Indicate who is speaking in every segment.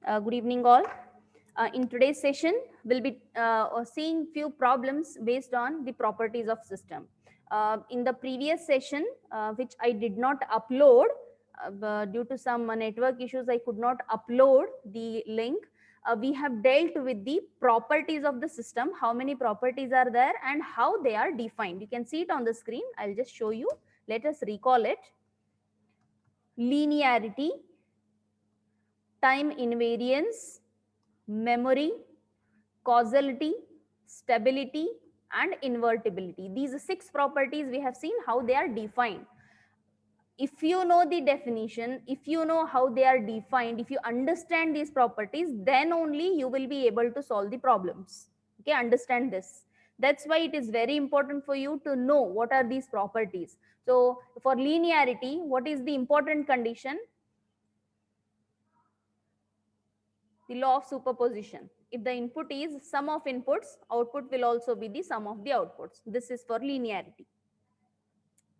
Speaker 1: Good evening, all. In today's session, we'll be seeing few problems based on the properties of system. In the previous session, which I did not upload due to some network issues, I could not upload the link. We have dealt with the properties of the system, how many properties are there and how they are defined. You can see it on the screen. I'll just show you. Let us recall it. Linearity, time invariance, memory, causality, stability, and invertibility. These 6 properties we have seen how they are defined. If you know the definition, if you know how they are defined, if you understand these properties, then only you will be able to solve the problems. Okay, understand this. That's why it is very important for you to know what are these properties. So for linearity, what is the important condition? The law of superposition. If the input is sum of inputs, output will also be the sum of the outputs. This is for linearity.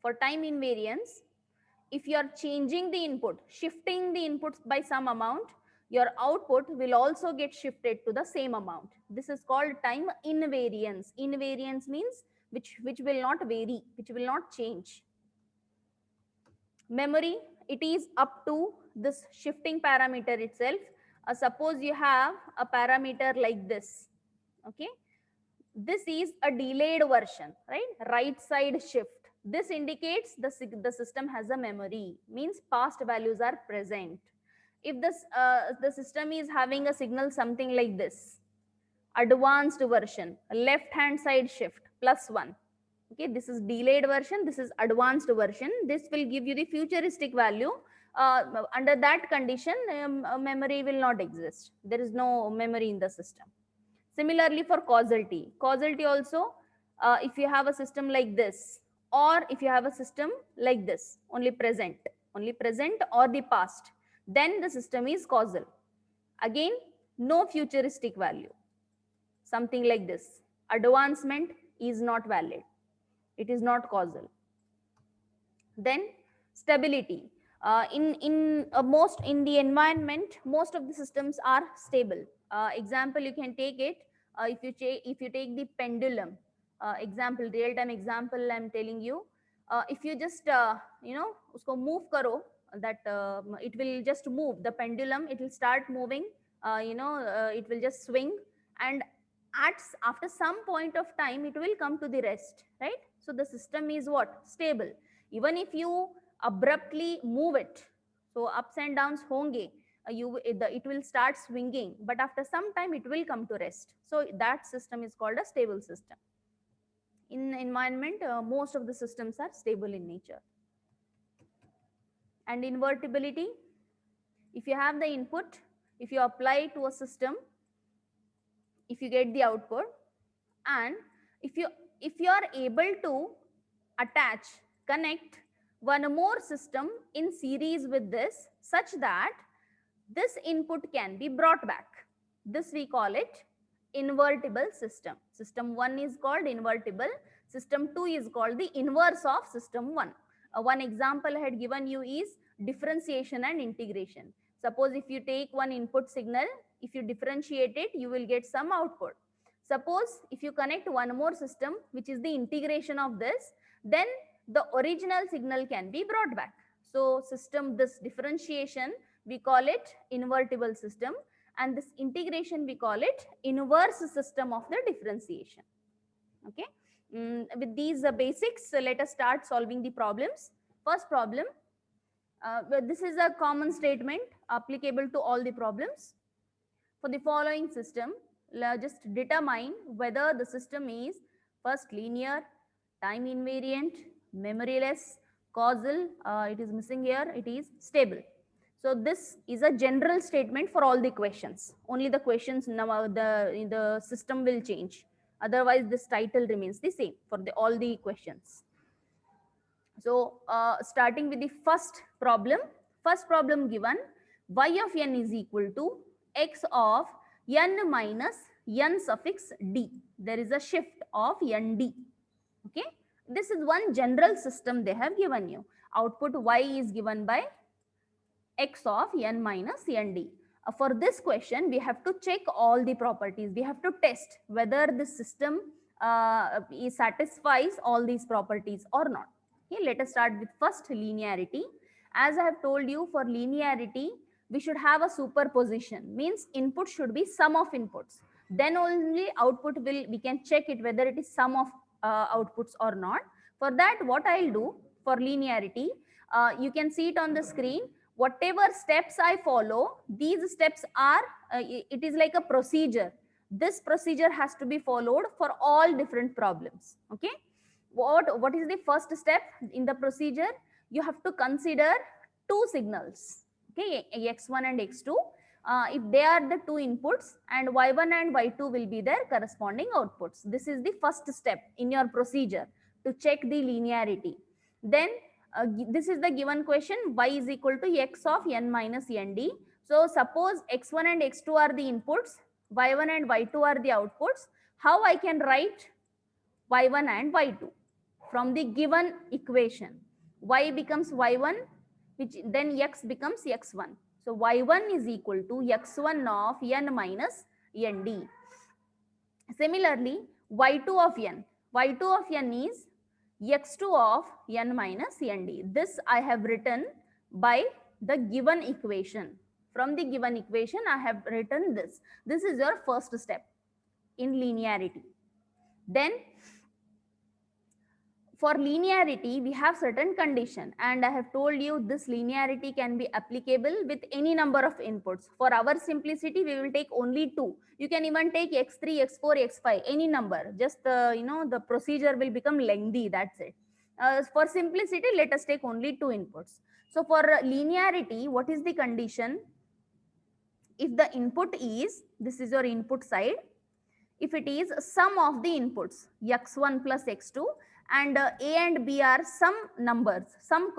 Speaker 1: For time invariance, if you are changing the input, shifting the inputs by some amount, your output will also get shifted to the same amount. This is called time invariance. Invariance means which will not vary, which will not change. Memory, it is up to this shifting parameter itself. Suppose you have a parameter like this. Okay, this is a delayed version, right side shift. This indicates the system has a memory, means past values are present. If this the system is having a signal something like this, advanced version, left hand side shift +1. Okay, this is delayed version, this is advanced version. This will give you the futuristic value. Under that condition, memory will not exist. There is no memory in the system. Similarly for causality. Causality also, if you have a system like this, or if you have a system like this, only present or the past, then the system is causal. Again, no futuristic value. Something like this. Advancement is not valid. It is not causal. Then stability. In the environment, most of the systems are stable. Example, you can take it. If you take the pendulum example, real time example I'm telling you. If you just usko move karo, that it will just move the pendulum, it will start moving, it will just swing, and after some point of time it will come to the rest, right? So the system is what? Stable. Even if you abruptly move it, so ups and downs honge, it will start swinging, but after some time it will come to rest. So that system is called a stable system. In environment, most of the systems are stable in nature. And invertibility, if you have the input, if you apply to a system, if you get the output, and if you are able to attach, connect one more system in series with this, such that this input can be brought back, this we call it invertible system. System 1 is called invertible. System 2 is called the inverse of system 1. One example I had given you is differentiation and integration. Suppose if you take one input signal, if you differentiate it, you will get some output. Suppose if you connect one more system, which is the integration of this, then the original signal can be brought back. So this differentiation, we call it invertible system, and this integration we call it inverse system of the differentiation. Okay, with these basics, let us start solving the problems. First problem, this is a common statement applicable to all the problems. For the following system, just determine whether the system is first linear, time invariant, memoryless, causal, it is missing here, it is stable. So this is a general statement for all the questions. Only the questions, the system will change. Otherwise, this title remains the same for all the questions. So starting with the first problem given, y of n is equal to x of n minus n suffix d. There is a shift of nd. Okay, this is one general system they have given you. Output y is given by x of n minus nd. For this question, we have to check all the properties. We have to test whether the system satisfies all these properties or not. Okay, let us start with first linearity. As I have told you, for linearity, we should have a superposition, means input should be sum of inputs. Then only output will, we can check it whether it is sum of outputs or not. For that, what I'll do for linearity, you can see it on the screen. Whatever steps I follow, these steps are, it is like a procedure. This procedure has to be followed for all different problems. Okay. What is the first step in the procedure? You have to consider two signals. Okay, x1 and x2. If they are the two inputs, and y1 and y2 will be their corresponding outputs. This is the first step in your procedure to check the linearity. Then this is the given question, y is equal to x of n minus nd. So suppose x1 and x2 are the inputs, y1 and y2 are the outputs. How I can write y1 and y2 from the given equation? Y becomes y1, which then x becomes x1. So y1 is equal to x1 of n minus nd. Similarly, y2 of n. y2 of n is x2 of n minus nd. This I have written by the given equation. From the given equation, I have written this. This is your first step in linearity. Then for linearity, we have certain condition, and I have told you this linearity can be applicable with any number of inputs. For our simplicity, we will take only two. You can even take x3, x4, x5, any number. Just the procedure will become lengthy. That's it. For simplicity, let us take only two inputs. So for linearity, what is the condition? If the input is, this is your input side, if it is sum of the inputs x1 plus x2, and a and b are some numbers, some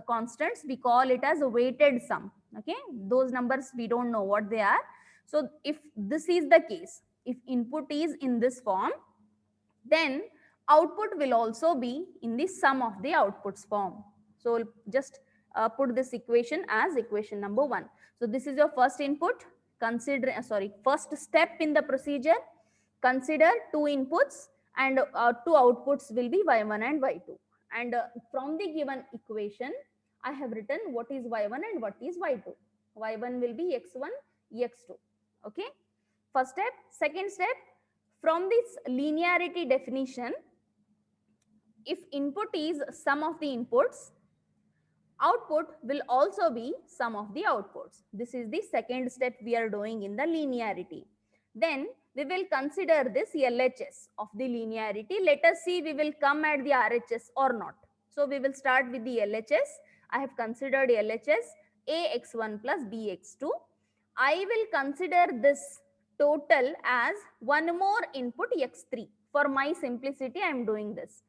Speaker 1: constants, we call it as a weighted sum. Okay, those numbers we don't know what they are. So if this is the case, if input is in this form, then output will also be in the sum of the outputs form. So just put this equation as equation number 1. So this is your first input. Consider, first step in the procedure. Consider two inputs, and two outputs will be y1 and y2. And from the given equation, I have written what is y1 and what is y2. y1 will be x1, x2. Okay. First step. Second step, from this linearity definition, if input is sum of the inputs, output will also be sum of the outputs. This is the second step we are doing in the linearity. Then we will consider this LHS of the linearity. Let us see we will come at the RHS or not. So we will start with the LHS. I have considered LHS AX1 plus BX2. I will consider this total as one more input x3. For my simplicity, I am doing this.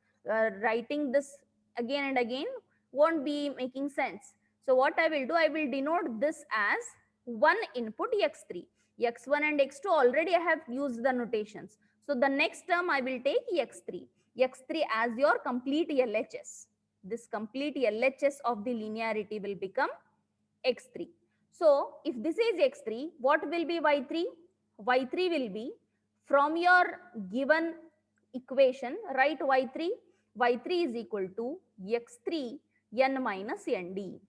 Speaker 1: Writing this again and again won't be making sense. So what I will do, I will denote this as one input x3. x1 and x2 already I have used the notations. So the next term I will take x3. x3 as your complete LHS. This complete LHS of the linearity will become x3. So if this is x3, what will be y3? y3 will be, from your given equation, write y3. y3 is equal to x3 n minus nd.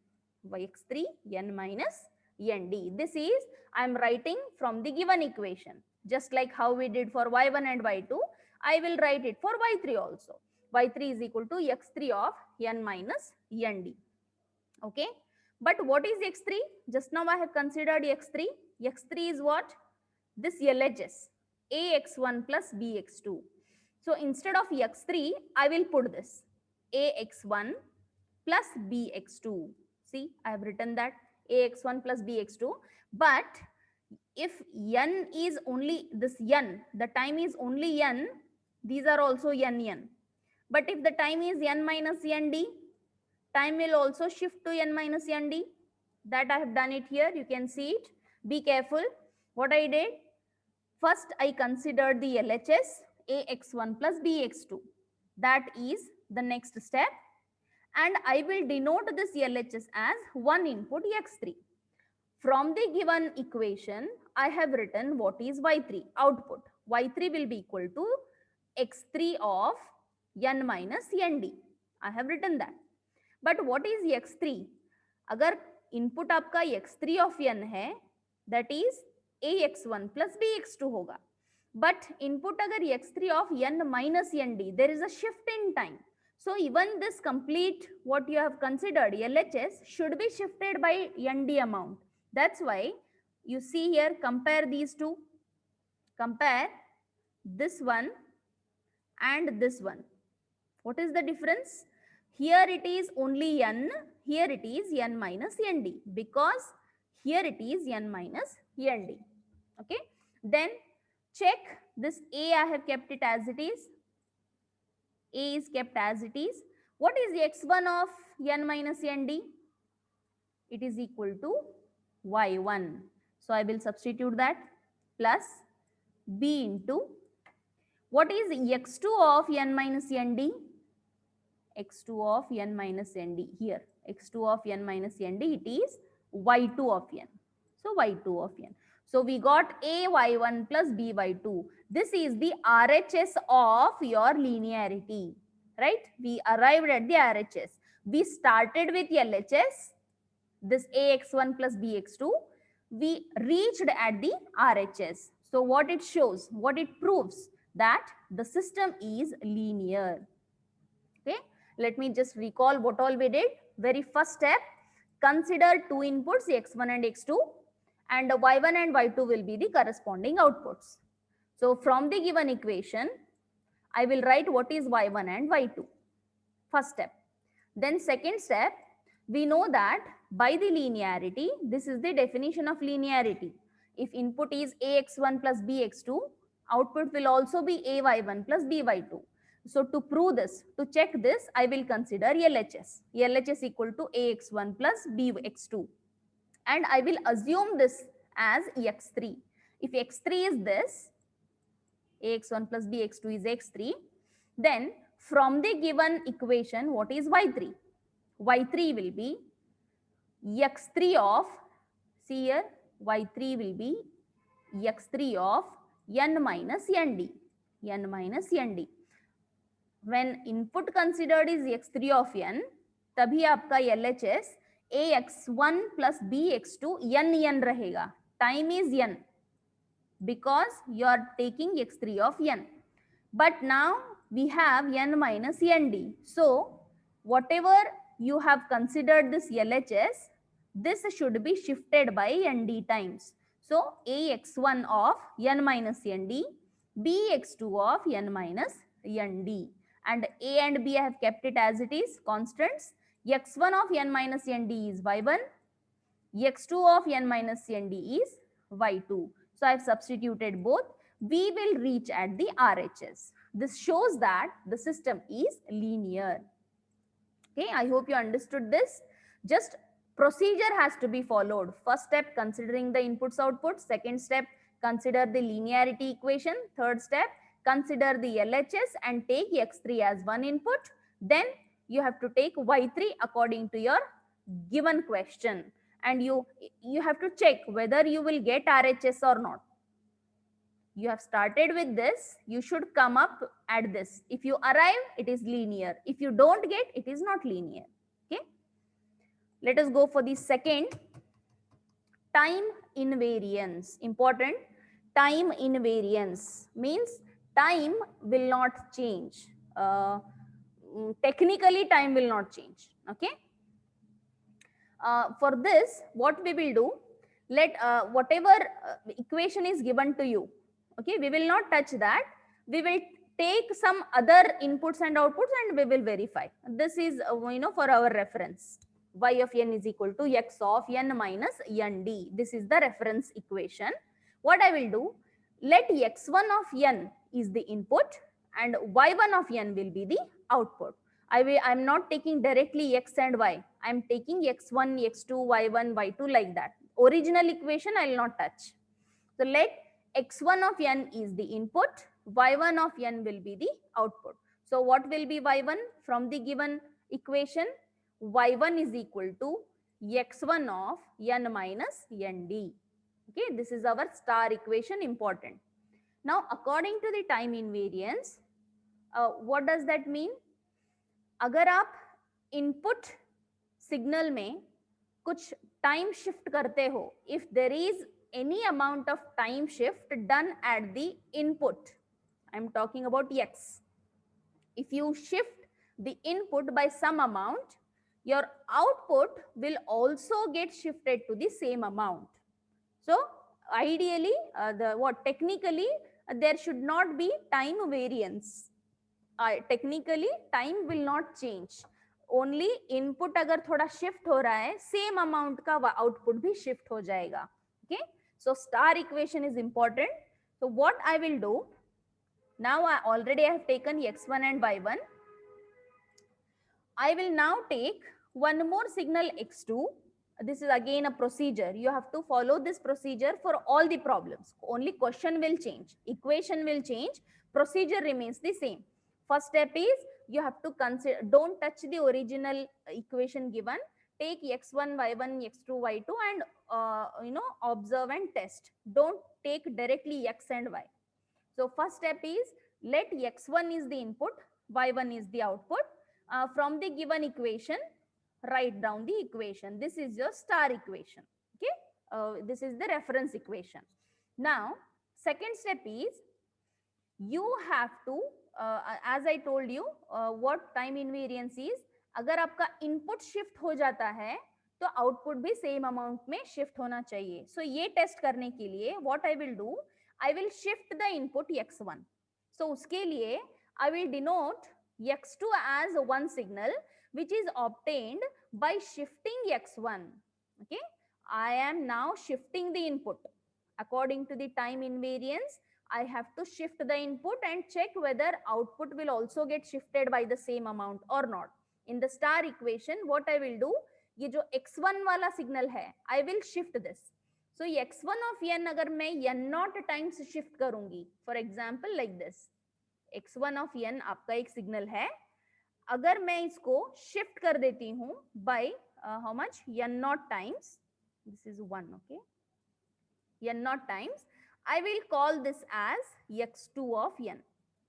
Speaker 1: x3 n minus nd. This is, I am writing from the given equation. Just like how we did for y1 and y2, I will write it for y3 also. y3 is equal to x3 of n minus nd. Okay. But what is x3? Just now I have considered x3. x3 is what? This LHS, AX1 plus BX2. So instead of x3, I will put this AX1 plus BX2. See, I have written that AX1 plus BX2. But if n is only this n, the time is only n, these are also n. But if the time is n minus nd, time will also shift to n minus nd. That I have done it here. You can see it. Be careful. What I did, first I considered the LHS AX1 plus BX2. That is the next step. And I will denote this LHS as one input x3. From the given equation, I have written what is y3 output. Y3 will be equal to x3 of n minus nd. I have written that. But what is x3? अगर input आपका x3 of n है, that is ax1 plus bx2 होगा. But input अगर x3 of n minus nd, there is a shift in time. So even this complete what you have considered LHS should be shifted by nd amount. That's why you see here, compare these two. Compare this one and this one. What is the difference? Here it is only n, here it is n minus nd, because here it is n minus nd. Okay. Then check this a, I have kept it as it is. A is kept as it is. What is x1 of n minus nd? It is equal to y1. So I will substitute that, plus b into, what is x2 of n minus nd? x2 of n minus nd, here x2 of n minus nd, it is y2 of n. So y2 of n. So we got a y1 plus b y2. This is the RHS of your linearity, right? We arrived at the RHS. We started with LHS, this ax1 plus bx2. We reached at the RHS. So what it shows, what it proves, that the system is linear. Okay, let me just recall what all we did. Very first step, consider two inputs x1 and x2, and y1 and y2 will be the corresponding outputs. So from the given equation, I will write what is y1 and y2. First step. Then second step, we know that by the linearity, this is the definition of linearity. If input is ax1 plus bx2, output will also be ay1 plus by2. So to prove this, to check this, I will consider LHS. LHS equal to ax1 plus bx2. And I will assume this as x3. If x3 is this, ax1 plus bx2 is x3, then from the given equation, what is y3? Y3 will be x3 of, see here, y3 will be x3 of n minus nd, n minus nd. When input considered is x3 of n, तभी आपका LHS ax1 plus bx2 n रहेगा. Time is n, because you are taking x3 of n. But now we have n minus nd. So whatever you have considered this LHS, this should be shifted by nd times. So ax1 of n minus nd, bx2 of n minus nd. And a and b I have kept it as it is, constants. x1 of n minus nd is y1, x2 of n minus nd is y2. So I have substituted both. We will reach at the RHS. This shows that the system is linear. Okay, I hope you understood this. Just procedure has to be followed. First step, considering the inputs outputs. Second step, consider the linearity equation. Third step, consider the LHS and take x3 as one input. Then you have to take y3 according to your given question. And you have to check whether you will get RHS or not. You have started with this, you should come up at this. If you arrive, it is linear. If you don't get, it is not linear. Okay. Let us go for the second, time invariance. Important. Time invariance means time will not change. Technically, time will not change. Okay. For this, what we will do, let whatever equation is given to you, okay, we will not touch that. We will take some other inputs and outputs and we will verify. This is for our reference. Y of n is equal to x of n minus nd. This is the reference equation. What I will do, let x1 of n is the input and y1 of n will be the output. I am not taking directly x and y. I am taking x1, x2, y1, y2 like that. Original equation I will not touch. So let x1 of n is the input, y1 of n will be the output. So what will be y1 from the given equation? Y1 is equal to x1 of n minus nd. Okay, this is our star equation, important. Now, according to the time invariance, what does that mean? अगर आप input signal में कुछ time shift करते हो, if there is any amount of time shift done at the input, I'm talking about x, if you shift the input by some amount, your output will also get shifted to the same amount. So ideally, technically, there should not be time variance. Technically time will not change, only input अगर थोड़ा shift हो रहा है, same amount का output भी shift हो जाएगा. Okay, so star equation is important. So what I will do now, I already have taken x1 and y1. I will now take one more signal x2. This is again a procedure. You have to follow this procedure for all the problems. Only question will change, equation will change, procedure remains the same. First step is you have to consider, don't touch the original equation given. Take x1, y1, x2, y2 and observe and test. Don't take directly x and y. So first step is let x1 is the input, y1 is the output. From the given equation, write down the equation. This is your star equation. Okay, this is the reference equation. Now, second step is you have to, as I told you, what time invariance is. अगर आपका input shift हो जाता है तो output भी same amount में shift होना चाहिए. So ये test करने के लिए what I will do, I will shift the input x1. So उसके लिए I will denote x2 as one signal which is obtained by shifting x1. Okay, I am now shifting the input. According to the time invariance, I have to shift the input and check whether output will also get shifted by the same amount or not. In the star equation, what I will do, ये जो x1 वाला signal है, I will shift this. So x1 of n अगर मैं n naught times shift करूंगी, for example like this, x1 of n आपका एक signal है, अगर मैं इसको shift कर देती हूँ by how much, n naught times, this is 1, okay, n naught times, I will call this as x2 of n,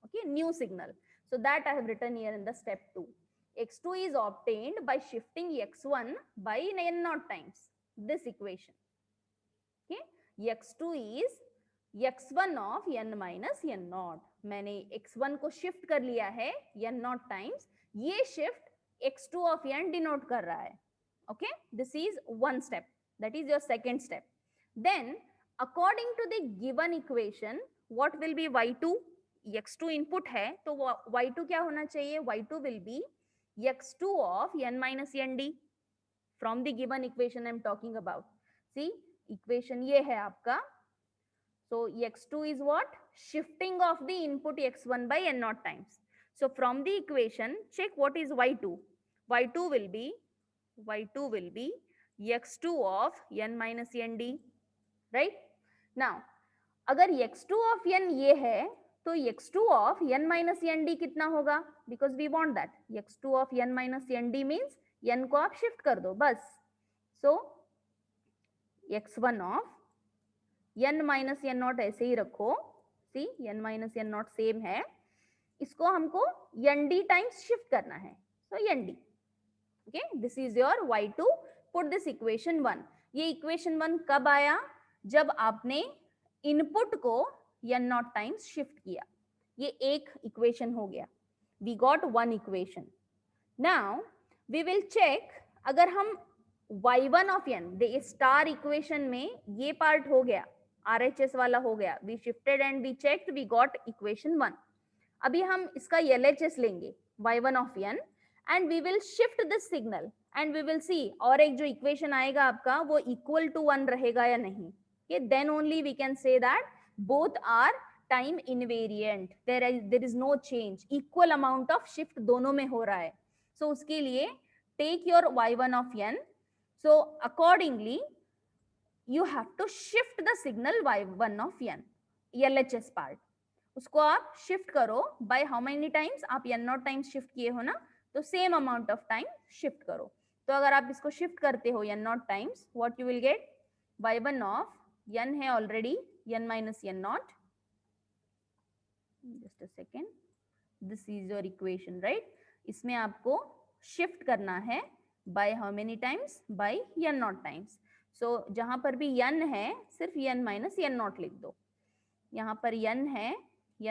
Speaker 1: okay, new signal. So that I have written here in the step 2. x2 is obtained by shifting x1 by n naught times, this equation. Okay, x2 is x1 of n minus n naught. मैंने x1 को shift कर लिया है n naught times, ये shift x2 of n denote कर रहा है. Okay, this is one step, that is your second step. Then according to the given equation, what will be y2? x2 input है तो y2 क्या होना चाहिए? y2 will be x2 of n minus nd. From the given equation I am talking about. See, equation ये है आपका. So x2 is what? Shifting of the input x1 by n naught times. So from the equation, check what is y2. y2 will be x2 of n minus nd, right? Now, अगर x2 of n ये है, तो x2 of n minus nd कितना होगा? Because we want that. x2 of n minus nd means n को आप shift कर दो बस. So x1 of n minus n naught ऐसे ही रखो. See, n minus n naught same है. इसको हमको nd times shift करना है. So nd. Okay, this is your y2. Put this equation 1. ये equation 1 कब आया? जब आपने इनपुट को n naught times shift किया. ये एक equation हो गया. We got one equation. Now we will check, अगर हम y1 of n, the star equation में ये part हो गया, RHS वाला हो गया, we shifted and we checked, we got equation 1. अभी हम इसका LHS लेंगे y1 of n and we will shift this signal and we will see, और एक जो equation आएगा आपका वो equal to 1 रहेगा या नहीं. Okay, then only we can say that both are time invariant. There is no change. Equal amount of shift दोनों में हो रहा है. So उसके लिए take your y1 of n. So accordingly, you have to shift the signal y1 of n, LHS part. उसको आप shift करो by how many times? आप n naught times shift किए हो ना, तो same amount of time shift करो. तो अगर आप इसको शिफ्ट करते हो n not times, what you will get, y1 of n है already n minus n naught, just a second, this is your equation right. इसमें आपको शिफ्ट करना है by how many times, by n not times. So जहां पर भी n है सिर्फ n माइनस n नॉट लिख दो. यहाँ पर n है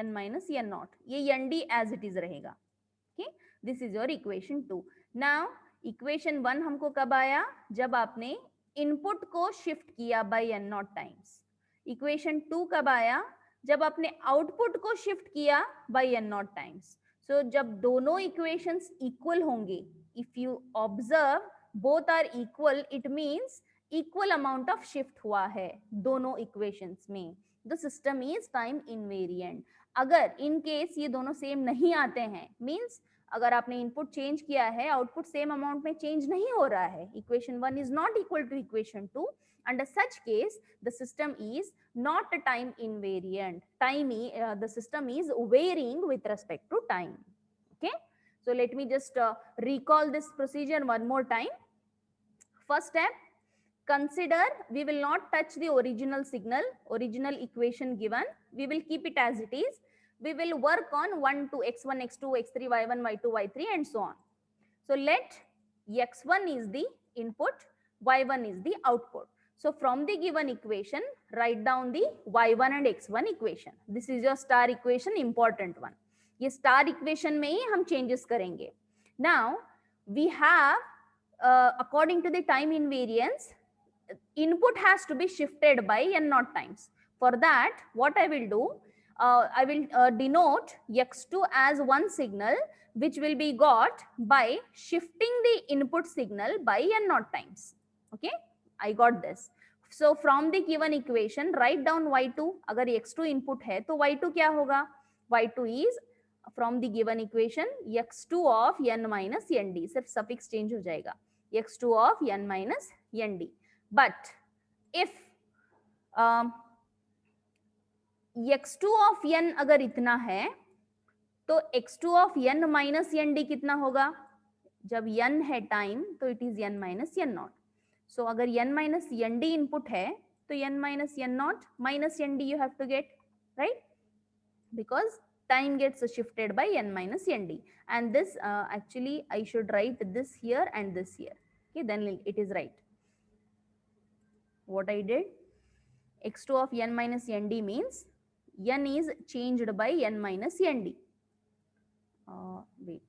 Speaker 1: n माइनस n नॉट, ये nd एज इट इज रहेगा. Okay, this is your equation 2. Now equation 1 हमको कब आया, जब आपने इनपुट को शिफ्ट किया by n not times. Equation 2 कब आया, जब आपने आउटपुट को शिफ्ट किया by n not times. So जब दोनों इक्वेशंस इक्वल होंगे, if you observe both are equal, it means equal amount of shift हुआ है दोनों इक्वेशंस में, the system is time invariant. अगर इन केस ये दोनों सेम नहीं आते हैं, मींस अगर आपने इनपुट चेंज किया है, आउटपुट सेम अमाउंट में चेंज नहीं हो रहा है, equation 1 is not equal to equation 2, under such case the system is not time invariant. The system is varying with respect to time. Okay, so let me just recall this procedure one more time. First step, consider we will not touch the original signal, original equation given, we will keep it as it is. We will work on 1 to x1 x2 x3 y1 y2 y3 and so on. So let x1 is the input, y1 is the output. So from the given equation, write down the y1 and x1 equation. This is your star equation, important one. ये star equation में ही हम changes करेंगे. Now we have according to the time invariance, input has to be shifted by n naught times. For that, what I will do, I will denote x2 as one signal which will be got by shifting the input signal by n naught times. Okay, I got this. So from the given equation, write down y2. अगर x2 input है तो y2 क्या होगा? y2 is from the given equation x2 of n minus nd. सिर्फ suffix change हो जाएगा, x2 of n minus nd. But if x2 of n अगर इतना है तो x2 of n minus nd कितना होगा? जब n है टाइम तो it is n minus n naught. So अगर n minus nd input है तो n minus n naught minus nd you have to get, right? Because time gets shifted by n minus nd. And this actually I should write this here and this here. Okay, then it is right. What I did, x2 of n minus nd means n is changed by n minus nd. Wait,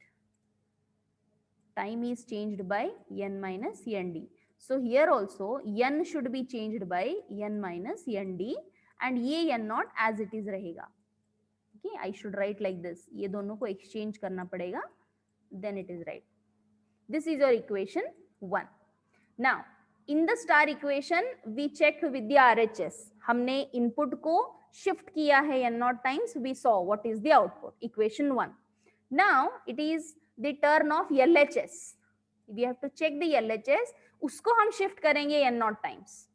Speaker 1: time is changed by n minus nd. So here also n should be changed by n minus nd and ये n naught as it is रहेगा. Okay, I should write like this. ये दोनों को exchange करना पड़ेगा, then it is right. This is your equation 1. Now in the star equation we checked with the RHS. हमने input को shift किया है n naught times. We saw what is the output. Equation 1. Now it is the turn of LHS. We have to check the LHS. उसको हम shift करेंगे n naught times.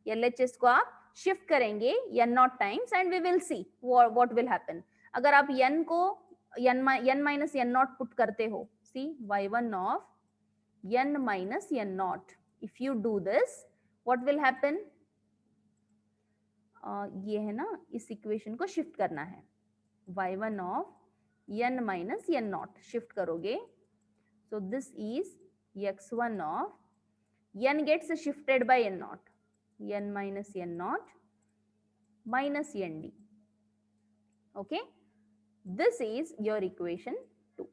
Speaker 1: LHS को आप shift करेंगे n naught times and we will see what will happen. अगर आप n को n minus n naught put करते हो, see y1 of n minus n naught. If you do this, what will happen? ये है ना, इस equation को shift करना है. y1 of n minus n naught shift करोगे. So this is x1 of n gets shifted by n naught, n minus n naught minus nd. Okay, this is your equation 2.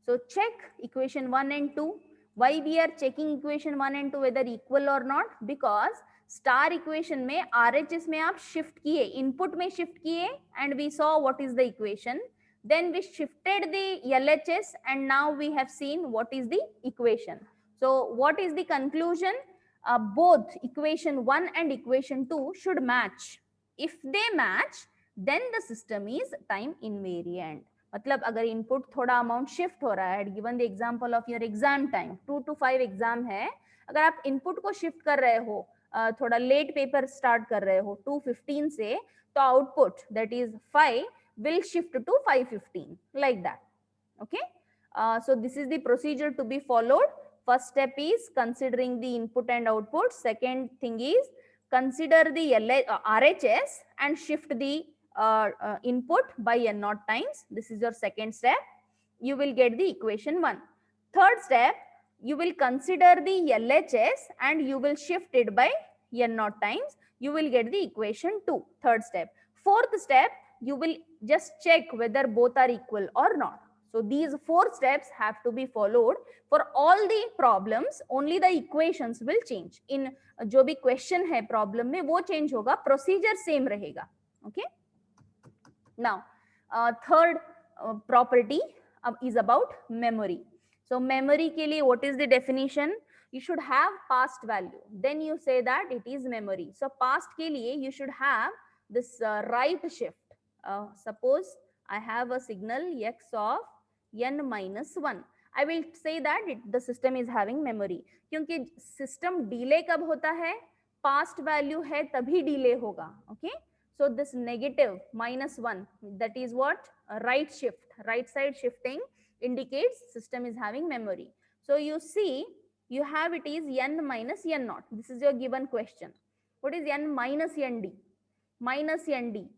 Speaker 1: So check equation 1 and 2. Why we are checking equation 1 and 2 whether equal or not? Because star equation में RHS में आप shift किए, input में shift किए and we saw what is the equation. Then we shifted the LHS and now we have seen what is the equation. So what is the conclusion? Both equation 1 and equation 2 should match. If they match, then the system is time invariant. मतलब अगर input थोड़ा amount shift हो रहा है, given the example of your exam time 2 to 5 exam है, अगर आप input को शिफ्ट कर रहे हो, थोड़ा लेट पेपर स्टार्ट कर रहे हो 2:15 से, तो output that is 5 will shift to 5:15 like that. Okay, so this is the procedure to be followed. First step is considering the input and output. Second thing is consider the RHS and shift the input by n naught times. This is your second step. You will get the equation 1. Third step, you will consider the LHS and you will shift it by n naught times. You will get the equation 2. Third step. Fourth step, you will just check whether both are equal or not. So these 4 steps have to be followed for all the problems. Only the equations will change. In जो भी question है problem में वो change होगा, procedure same रहेगा. Okay. Now third property is about memory. So memory के लिए what is the definition? You should have past value. Then you say that it is memory. So past के लिए you should have this right shift. Suppose I have a signal x of n minus 1. I will say that the system is having memory. क्योंकि system delay कब होता है? Past value है तभी delay होगा. Okay. So this negative minus 1, that is what? Right shift, right side shifting indicates system is having memory. So you see, you have it is n minus n naught. This is your given question. What is n minus nd? Minus nd.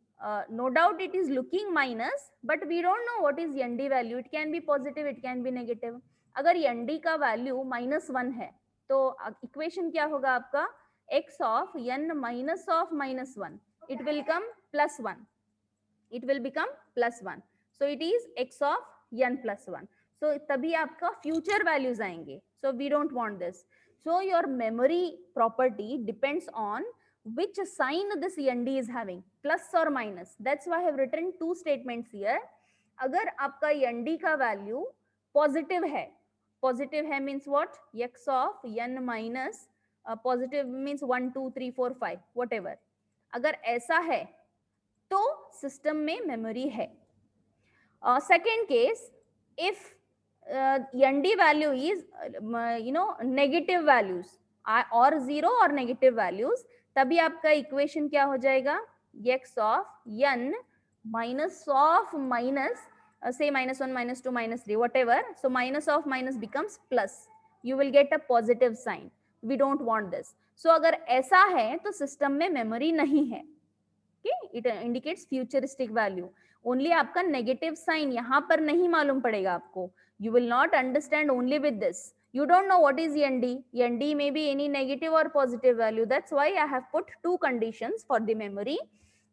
Speaker 1: No doubt it is looking minus, but we don't know what is nd value. It can be positive, it can be negative. अगर nd का value minus 1 है, तो equation क्या होगा आपका? X of n minus of minus 1. It will come plus 1. It will become plus 1. So it is x of n plus 1. So तभी आपका future values आएंगे. So we don't want this. So your memory property depends on which sign this nd is having, plus or minus. That's why I have written 2 statements here. अगर आपका nd का value positive है means what? X of n minus positive means 1, 2, 3, 4, 5, whatever. अगर ऐसा है तो system में memory है. Second case, if nd value is negative values or 0 or negative values, तभी आपका इक्वेशन क्या हो जाएगा? x of n minus of minus, say minus 1, minus 2, minus 3, whatever. So minus of minus becomes plus. You will get a positive sign. We don't want this. So अगर ऐसा है तो system में मेमोरी नहीं है. Okay, it indicates futuristic value. Only आपका negative sign यहाँ पर नहीं मालूम पड़ेगा आपको. You will not understand only with this. You don't know what is nd. Nd may be any negative or positive value. That's why I have put 2 conditions for the memory.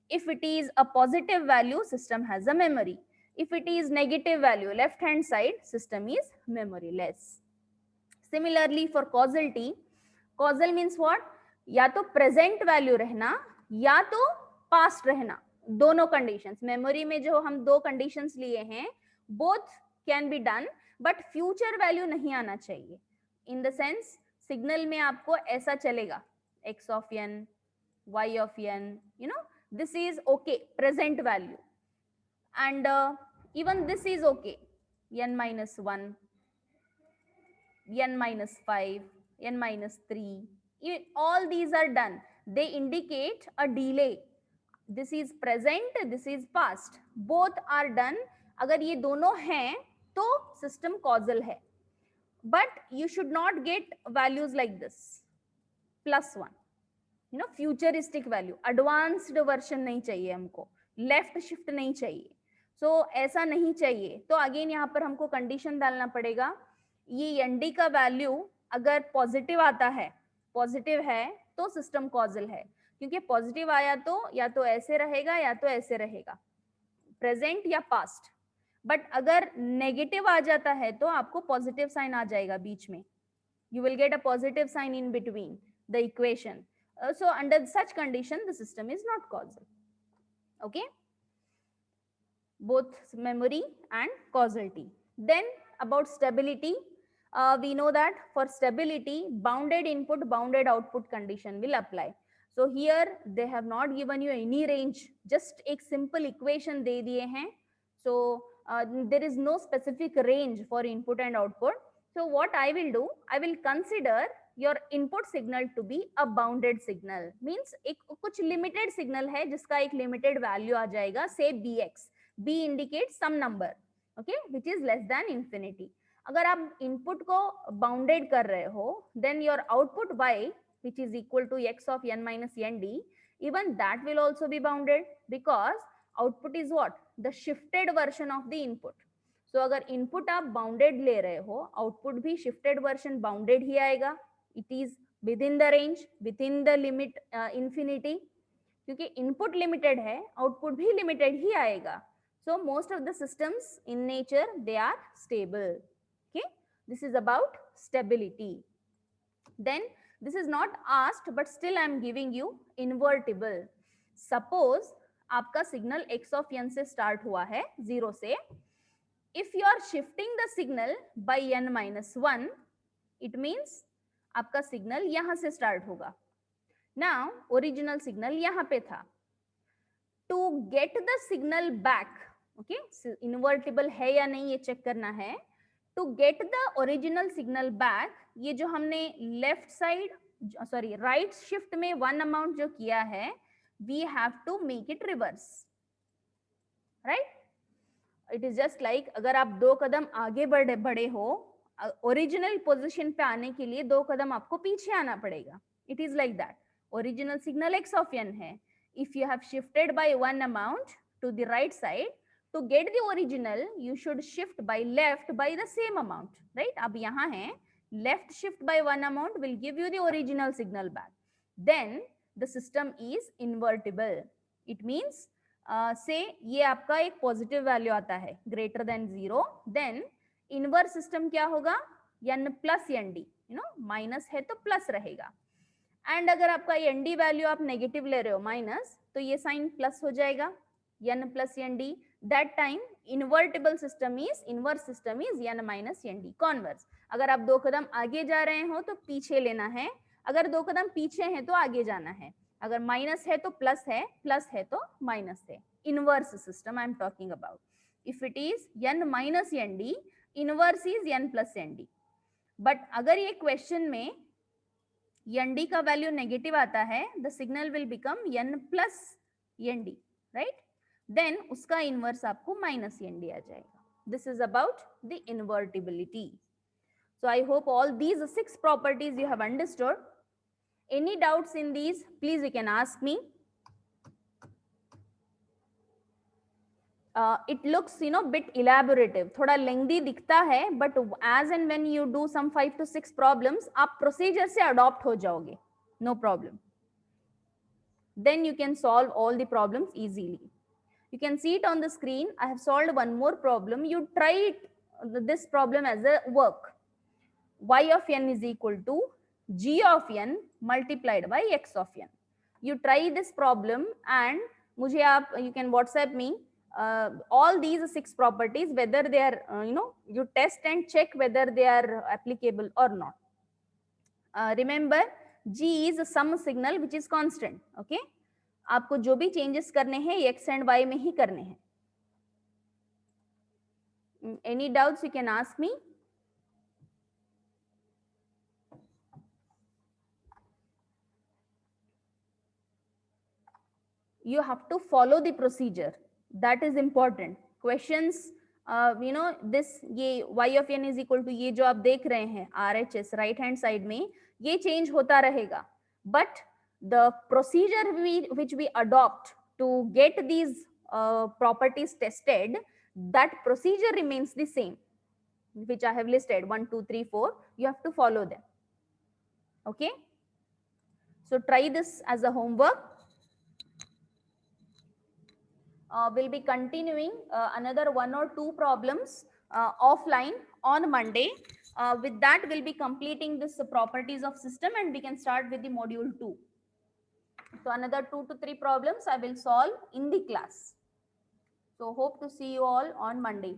Speaker 1: If it is a positive value, system has a memory. If it is negative value, left hand side, system is memoryless. Similarly for causality, causal means what? या तो present value रहना या तो past रहना. दोनों conditions. Memory में जो हम 2 conditions लिए हैं, both can be done, but future value नहीं आना चाहिए. In the sense, signal में आपको ऐसा चलेगा, x of n, y of n, this is okay, present value. And even this is okay, n minus 1, n minus 5, n minus 3, all these are done. They indicate a delay. This is present, this is past. Both are done. अगर ये दोनों हैं तो system causal है. But you should not get values like this. Plus 1. Futuristic value. Advanced version नहीं चाहिए हमको. Left shift नहीं चाहिए. So ऐसा नहीं चाहिए. तो again यहाँ पर हमको condition डालना पड़ेगा. ये nd का value अगर positive आता है, positive है तो system causal है. क्योंकि positive आया तो या तो ऐसे रहेगा या तो ऐसे रहेगा. Present या past. बट अगर नेगेटिव आ जाता है तो आपको पॉजिटिव साइन आ जाएगा बीच में. You will get a positive sign in between the equation. So under such condition the system is not causal. Okay, both memory and causality. Then about stability, we know that for stability, bounded input, bounded output condition will apply. So here they have not given you any range, just एक simple equation दे दिए हैं. So there is no specific range for input and output. So what I will do, I will consider your input signal to be a bounded signal. Means एक कुछ limited signal है जिसका एक limited value आ जाएगा, say bx. B indicates some number, okay, which is less than infinity. अगर आप input को bounded कर रहे हो, then your output y which is equal to x of n minus nd, even that will also be bounded because output is what? The shifted version of the input. So अगर input आप bounded ले रहे हो, output भी shifted version bounded ही आएगा. It is with in the range, with in the limit infinity, क्योंकि input limited है, output भी लिमिटेड ही आएगा. So most of the systems in nature, they are stable. Okay, this is about stability. Then this is not asked, but still I am giving you invertible. Suppose आपका signal x of n से start हुआ है 0 से. If you are shifting the signal by n minus 1, it means आपका signal यहां से start होगा. Now original signal यहां पे था. To get the signal back, okay, invertible है या नहीं ये चेक करना है. To get the original signal back, ये जो हमने left side sorry right shift में वन अमाउंट जो किया है, we have to make it reverse, right? It is just like अगर आप 2 कदम आगे बढ़े हो, ओरिजिनल पोजीशन पे आने के लिए 2 कदम आपको पीछे आना पड़ेगा. It is like that. Original signal x of n है. If you have shifted by one amount to the right side, to get the original, you should shift by left by the same amount, right? अब यहाँ है, left shift by one amount will give you the original signal back. Then the system is invertible. It means say ये आपका एक positive value आता है greater than 0, then inverse system क्या होगा? n plus N D, you know, minus है तो plus रहेगा. एंड अगर आपका एन डी वैल्यू आप नेगेटिव ले रहे हो माइनस, तो ये साइन प्लस हो जाएगा, n plus N D. That time invertible system is, inverse system is n minus N D. Converse, अगर आप 2 कदम आगे जा रहे हो तो पीछे लेना है, अगर 2 कदम पीछे हैं तो आगे जाना है. अगर माइनस है तो प्लस है तो माइनस है. Inverse system I am talking about. If it is n minus N D, inverse is n plus N D. But अगर ये क्वेश्चन में एन डी का वैल्यू नेगेटिव आता है, the signal will become n plus N D, right? Then उसका inverse आपको minus N D आ जाएगा. This is about the invertibility. So I hope all these 6 properties you have understood. Any doubts in these, please you can ask me. It looks, you know, bit elaborative, थोड़ा lengthy दिखता है, but as and when you do some 5 to 6 problems, आप procedure से adopt हो जाओगे, no problem. Then you can solve all the problems easily. You can see it on the screen. I have solved one more problem. You try it, this problem as a work. Y of n is equal to g of n multiplied by x of n. You try this problem and मुझे आप, you can WhatsApp me all these 6 properties, whether they are you know, you test and check whether they are applicable or not. Remember, g is a sum signal which is constant. Okay, आपको जो भी changes करने हैं x and y में ही करने हैं. Any doubts you can ask me. You have to follow the procedure, that is important. Questions you know, this ये y of n is equal to ये जो आप देख रहे हैं RHS right hand side में, ये change होता रहेगा, but the procedure which we adopt to get these properties tested, that procedure remains the same, which I have listed 1 2 3 4. You have to follow them. Okay, so try this as a homework. We'll be continuing another 1 or 2 problems offline on Monday. With that, we'll be completing this properties of system and we can start with the module 2. So another 2 to 3 problems I will solve in the class. So hope to see you all on Monday.